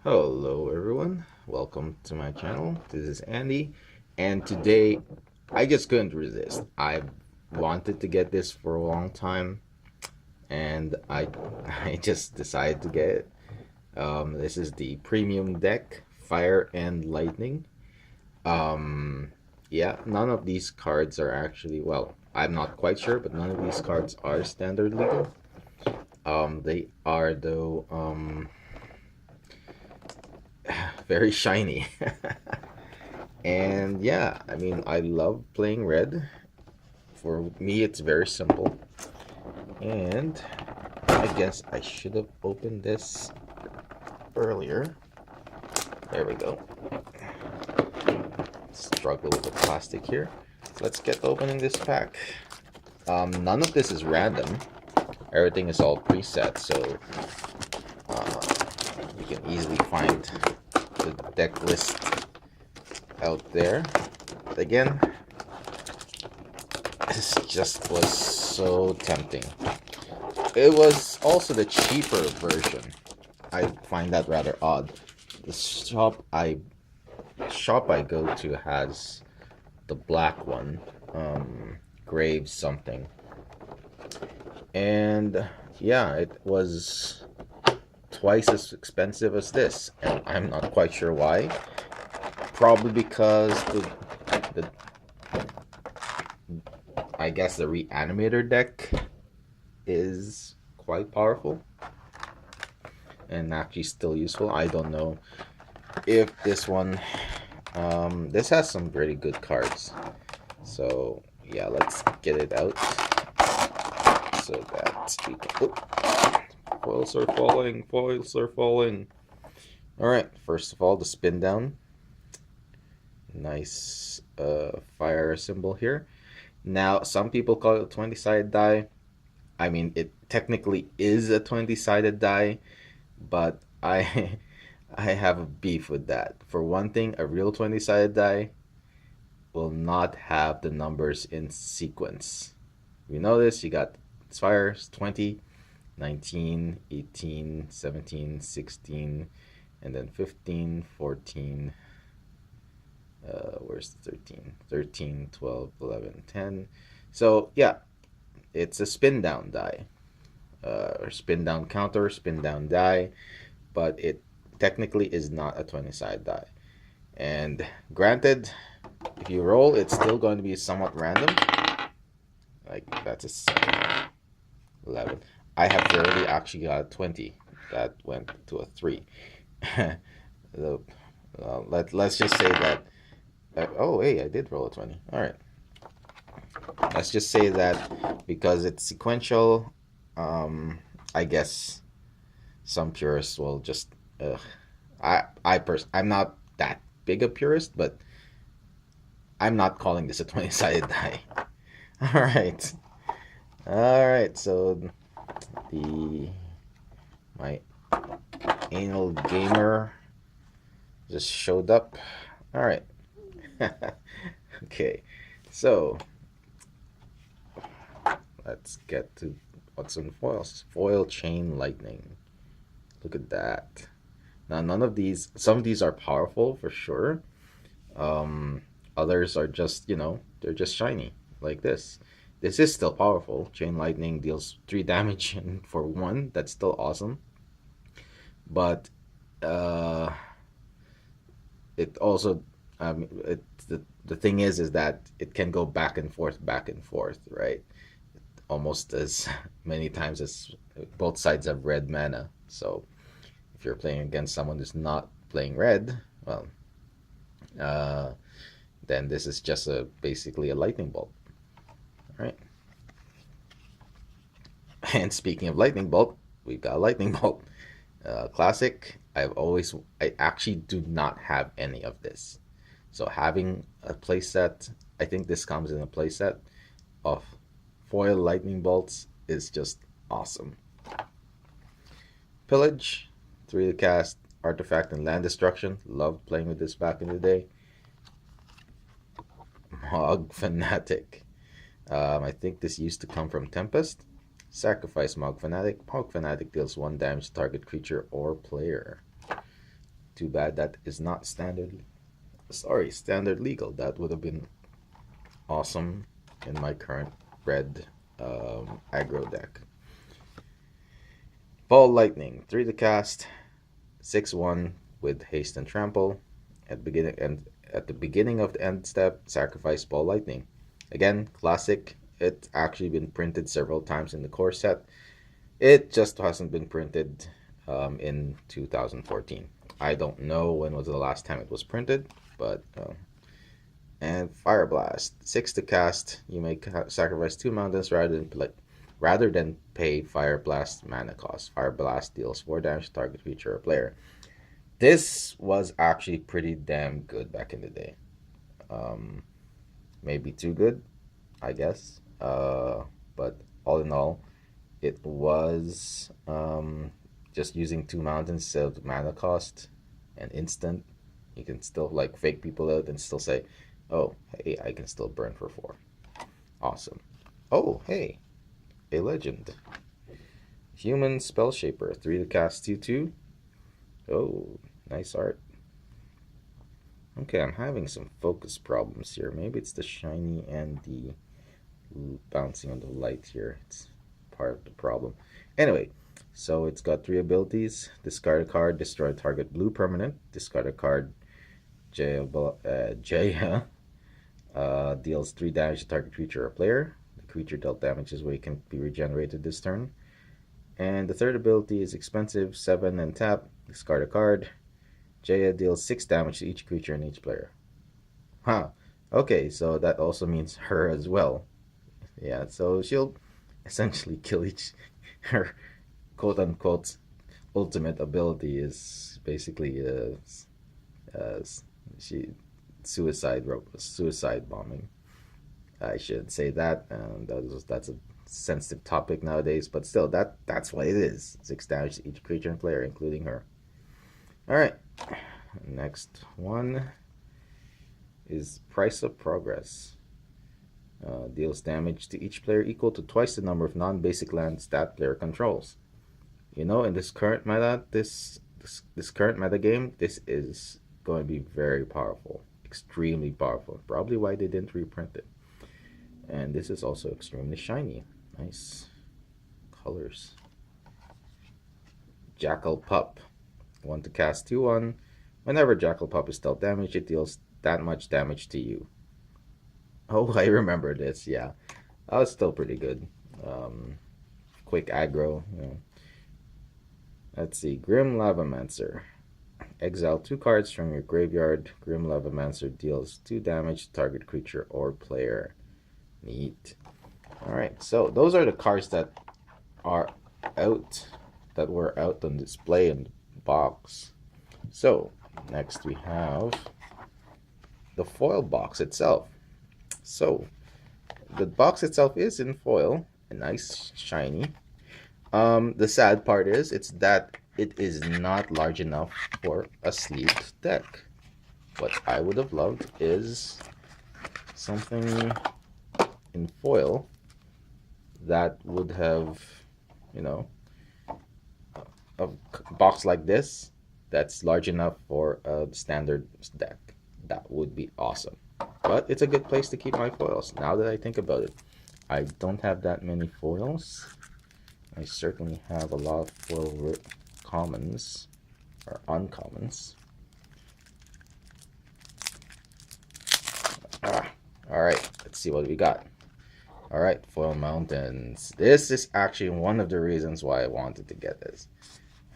Hello everyone, welcome to my channel. This is Andy, and today I just couldn't resist. I wanted to get this for a long time, and I just decided to get it. This is the premium deck, Fire and Lightning. Yeah, none of these cards are actually, well, I'm not quite sure, but none of these cards are standard legal. They are though very shiny. And yeah, I mean, I love playing red. For me, it's very simple. And I guess I should have opened this earlier. There we go. Struggle with the plastic here. Let's get opening this pack. None of this is random. Everything is all preset, so you can easily find the deck list out there. But again, this just was so tempting. It was also the cheaper version. I find that rather odd. The shop I go to has the black one, Grave something, and yeah, it was twice as expensive as this, and I'm not quite sure why. Probably because the I guess the Reanimator deck is quite powerful and actually still useful. I don't know if this one, this has some pretty good cards. So yeah, let's get it out so that we can. Oh, foils are falling. Foils are falling. All right. First of all, the spin down. Nice fire symbol here. Now, some people call it a 20-sided die. I mean, it technically is a 20-sided die, but I I have a beef with that. For one thing, a real 20-sided die will not have the numbers in sequence. We know this. You got fires 20, 19, 18, 17, 16, and then 15, 14. Where's the 13? 13, 12, 11, 10. So, yeah, it's a spin down die. Or spin down counter, spin down die, but it technically is not a 20-sided die. And granted, if you roll, it's still going to be somewhat random. Like, that's a 7, 11. I have rarely actually got a 20. That went to a 3. Let's just say that. Oh, hey, I did roll a 20. All right. Let's just say that because it's sequential, I guess some purists will just. I'm not that big a purist, but I'm not calling this a 20-sided die. All right. All right. So my anal gamer just showed up. All right. Okay. So let's get to what's in foils. Foil chain lightning. Look at that. Now, some of these are powerful for sure. Others are just, they're just shiny, like this. This is still powerful. Chain lightning deals 3 damage and for 1. That's still awesome. But it also, the thing is that it can go back and forth, right? Almost as many times as both sides have red mana. So if you're playing against someone who's not playing red, well, then this is just basically a lightning bolt. All right. And speaking of lightning bolt, we've got a lightning bolt. Classic. I actually do not have any of this. So having a playset, I think this comes in a playset of foil lightning bolts is just awesome. Pillage, 3 to cast, artifact and land destruction. Loved playing with this back in the day. Mog Fanatic. I think this used to come from Tempest. Sacrifice Mog Fanatic. Mog Fanatic deals 1 damage to target creature or player. Too bad that is not standard. Sorry, standard legal. That would have been awesome in my current red aggro deck. Ball Lightning, 3 to cast, 6/1 with haste and trample. At the beginning of the end step, sacrifice Ball Lightning. Again, classic. It's actually been printed several times in the core set. It just hasn't been printed in 2014. I don't know when was the last time it was printed, but and Fire Blast, 6 to cast. You may sacrifice 2 mountains rather than pay Fire Blast mana cost. Fire Blast deals 4 damage to target creature or player. This was actually pretty damn good back in the day. Maybe too good, I guess. But all in all, it was just using 2 mountains instead of mana cost and instant. You can still like fake people out and still say, oh, hey, I can still burn for 4. Awesome. Oh, hey, a legend. Human Spell Shaper, 3 to cast 2/2. Oh, nice art. Okay, I'm having some focus problems here. Maybe it's the shiny and the bouncing on the light here. It's part of the problem. Anyway, so it's got 3 abilities. Discard a card, destroy target blue permanent. Discard a card, Jaya deals 3 damage to target creature or player. The creature dealt damage is where it can be regenerated this turn. And the third ability is expensive, 7 and tap. Discard a card. Jaya deals 6 damage to each creature and each player. Huh. Okay, so that also means her as well. Yeah, so she'll essentially kill her quote unquote ultimate ability is basically she suicide bombing. I should say that. That's a sensitive topic nowadays, but still, that's what it is. 6 damage to each creature and player, including her. All right, next one is Price of Progress. Deals damage to each player equal to twice the number of non-basic lands that player controls. You know, in this current meta, this current meta game, this is going to be very powerful, extremely powerful. Probably why they didn't reprint it. And this is also extremely shiny. Nice colors. Jackal Pup, 1 to cast 2/1. Whenever Jackal Pup is dealt damage, it deals that much damage to you. Oh, I remember this. Yeah, that was still pretty good. Quick aggro. You know. Let's see. Grim Lavamancer. Exile 2 cards from your graveyard. Grim Lavamancer deals 2 damage to target creature or player. Neat. Alright, so those are the cards that are out, that were out on display in the box. So, next we have the foil box itself. So, the box itself is in foil, a nice shiny. The sad part is it is not large enough for a sleeved deck. What I would have loved is something in foil that would have, you know, a box like this that's large enough for a standard deck. That would be awesome. But it's a good place to keep my foils. Now that I think about it, I don't have that many foils. I certainly have a lot of foil commons or uncommons. Alright, let's see what we got. Alright, Foil Mountains. This is actually one of the reasons why I wanted to get this.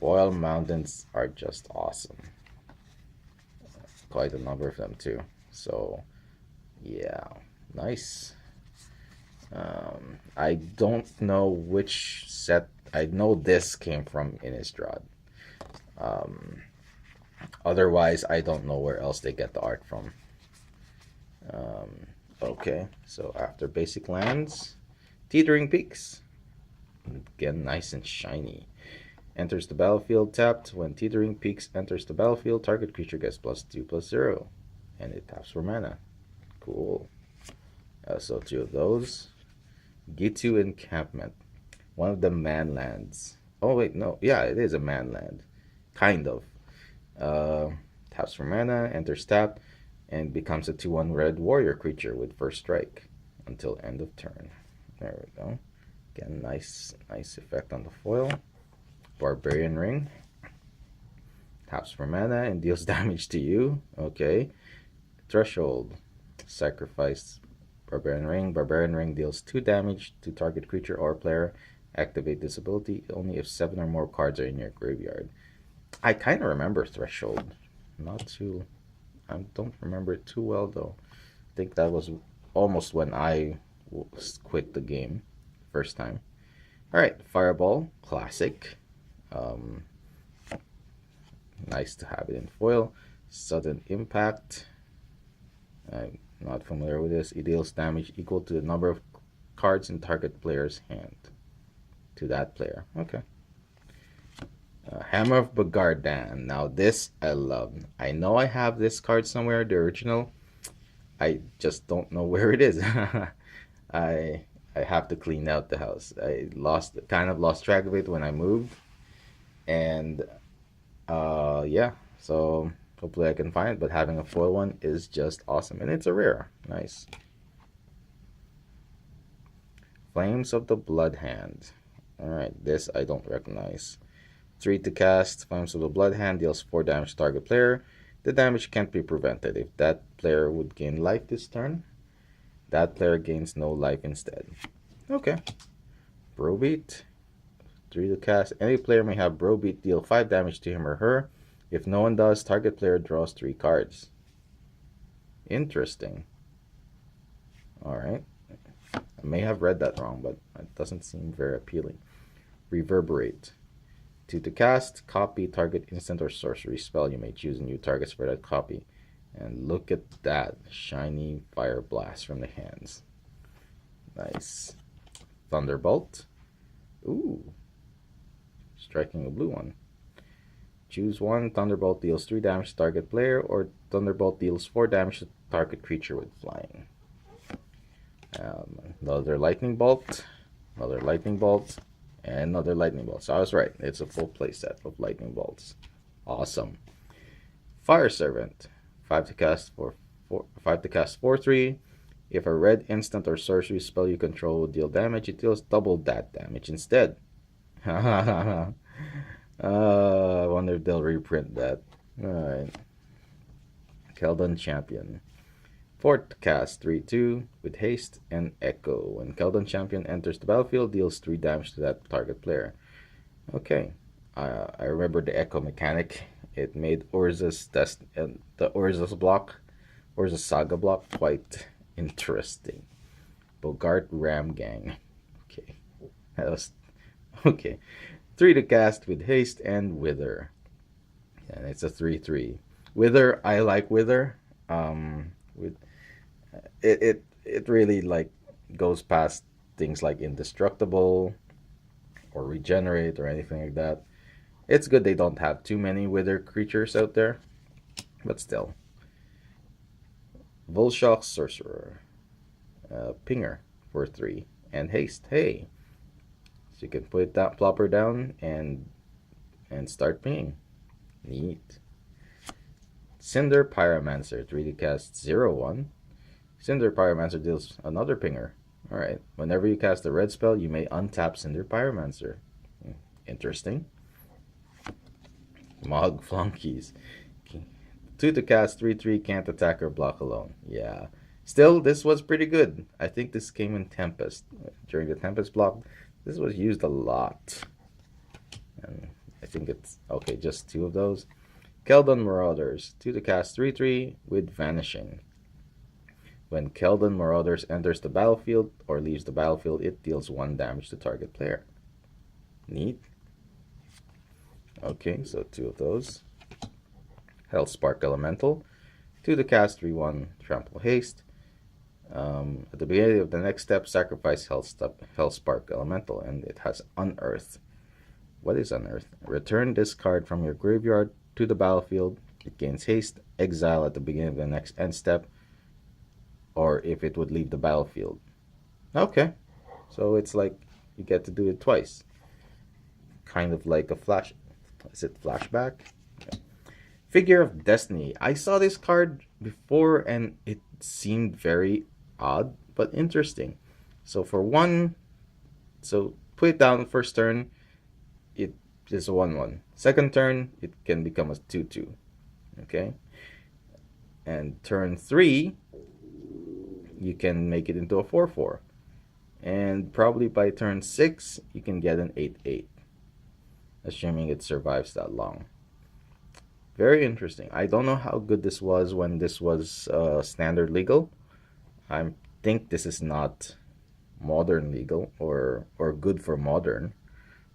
Foil Mountains are just awesome. Quite a number of them too. So, yeah, nice. I don't know which set. I know this came from Innistrad. Otherwise, I don't know where else they get the art from. Okay, so after basic lands, Teetering Peaks. Again, nice and shiny. Enters the battlefield tapped. When Teetering Peaks enters the battlefield, target creature gets +2/+0. And it taps for mana. Cool. So 2 of those. Gitu Encampment. One of the man lands. Oh, wait, no. Yeah, it is a man land. Kind of. Uh, Taps for mana, enters tap, and becomes a 2/1 red warrior creature with first strike until end of turn. There we go. Again, nice effect on the foil. Barbarian Ring. Taps for mana and deals damage to you. Okay. Threshold. Sacrifice Barbarian Ring. Barbarian Ring deals 2 damage to target creature or player. Activate this ability only if 7 or more cards are in your graveyard. I kind of remember Threshold. Not too... I don't remember it too well, though. I think that was almost when I quit the game first time. Alright, Fireball. Classic. Nice to have it in foil. Sudden Impact. I'm not familiar with this. It deals damage equal to the number of cards in target player's hand. To that player. Okay. Hammer of Bagardan. Now this I love. I know I have this card somewhere, the original. I just don't know where it is. I have to clean out the house. I kind of lost track of it when I moved. And yeah, so hopefully I can find it, but having a foil one is just awesome. And it's a rare. Nice. Flames of the Blood Hand. Alright, this I don't recognize. 3 to cast. Flames of the Blood Hand deals 4 damage to target player. The damage can't be prevented. If that player would gain life this turn, that player gains no life instead. Okay. Browbeat. 3 to cast. Any player may have Browbeat deal 5 damage to him or her. If no one does, target player draws 3 cards. Interesting. Alright. I may have read that wrong, but it doesn't seem very appealing. Reverberate. 2 to cast. Copy target instant or sorcery spell. You may choose new targets for that copy. And look at that. Shiny Fire Blast from the hands. Nice. Thunderbolt. Ooh. Striking a blue one. Choose one. Thunderbolt deals 3 damage to target player, or Thunderbolt deals 4 damage to target creature with flying. Another lightning bolt. Another lightning bolt. And another lightning bolt. So I was right. It's a full playset of lightning bolts. Awesome. Fire Servant. 5 to cast 4/3. If a red instant or sorcery spell you control will deal damage, it deals double that damage instead. I wonder if they'll reprint that. Alright. Keldon Champion. 4 to cast 3/2 with haste and echo. When Keldon Champion enters the battlefield, deals 3 damage to that target player. Okay. I remember the echo mechanic. It made Urza's the Urza's Saga block quite interesting. Bogart Ram Gang. Okay. That was okay. 3 to cast with haste and wither. And it's a 3/3. Wither, I like wither. With it really like goes past things like indestructible or regenerate or anything like that. It's good they don't have too many wither creatures out there, but still. Volshock Sorcerer. Pinger for 3 and haste. Hey, so you can put that plopper down and start pinging. Neat. Cinder Pyromancer. 3 to cast 0/1. Cinder Pyromancer deals another pinger. Alright. Whenever you cast a red spell, you may untap Cinder Pyromancer. Interesting. Mog Flunkies. 2 to cast 3/3, can't attack or block alone. Yeah. Still, this was pretty good. I think this came in Tempest. During the Tempest block, this was used a lot. And I think it's... okay, just 2 of those. Keldon Marauders. 2 to cast 3/3 with Vanishing. When Keldon Marauders enters the battlefield or leaves the battlefield, it deals 1 damage to target player. Neat. Okay, so 2 of those. Hellspark Elemental. 2 to cast 3/1, Trample Haste. At the beginning of the next step, sacrifice Hellspark Elemental, and it has Unearth. What is Unearth? Return this card from your graveyard to the battlefield. It gains haste, exile at the beginning of the next end step, or if it would leave the battlefield. Okay, so it's like you get to do it twice. Kind of like a flash. Is it flashback? Okay. Figure of Destiny. I saw this card before and it seemed very odd but interesting. So for one, so put it down first turn, it is a 1/1. Second turn, it can become a 2/2. Okay? And turn 3, you can make it into a 4/4. And probably by turn 6, you can get an 8/8, assuming it survives that long. Very interesting. I don't know how good this was when this was standard legal. I think this is not modern legal or good for modern,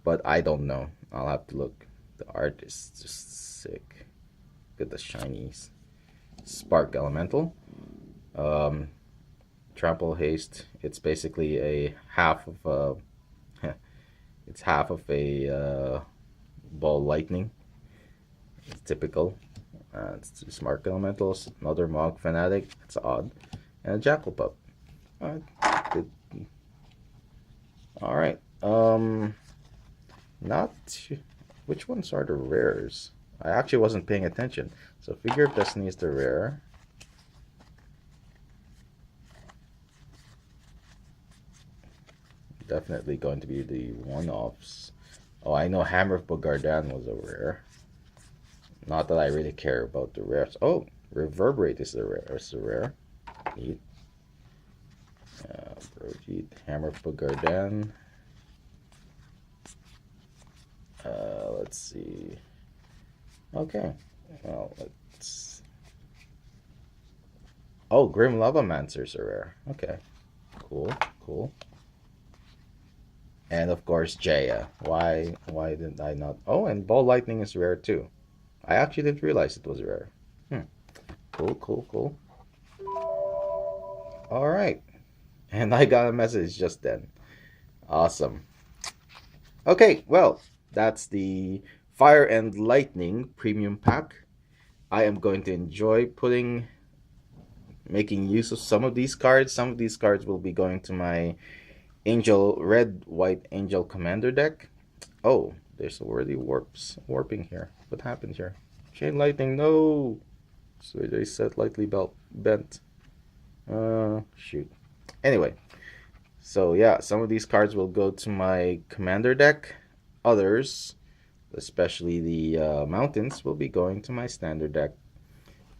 but I don't know. I'll have to look. The art is just sick. Look at the shinies. Spark Elemental. Um, Trample Haste. It's basically a half of a. It's half of a ball lightning. It's typical. It's two Smart Elementals. Another Mog Fanatic. It's odd. And a Jackal Pup. Good. All right. Not. Which ones are the rares? I actually wasn't paying attention. So Figure of Destiny is the rare. Definitely going to be the one-offs. Oh, I know Hammer of Bogardan was a rare. Not that I really care about the rares. Oh, Reverberate is the rare. It's the rare. Neat. Brojit, Hammer of Bogardan. Let's see. Okay. Well, let's. Oh, Grim Lavamancer's a rare. Okay. Cool. Cool. And of course, Jaya. Why didn't I not? Oh, and Ball Lightning is rare too. I actually didn't realize it was rare. Cool, cool, cool. All right. And I got a message just then. Awesome. Okay, well, that's the Fire and Lightning premium pack. I am going to enjoy making use of some of these cards. Some of these cards will be going to my Red White Angel Commander deck. Oh, there's already warping here. What happened here? Chain Lightning, no! So they said lightly bent. Shoot. Anyway, so yeah, some of these cards will go to my Commander deck. Others, especially the Mountains, will be going to my Standard deck.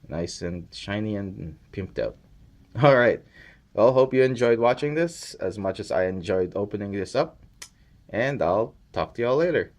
Nice and shiny and pimped out. Alright, well, hope you enjoyed watching this as much as I enjoyed opening this up. And I'll talk to y'all later.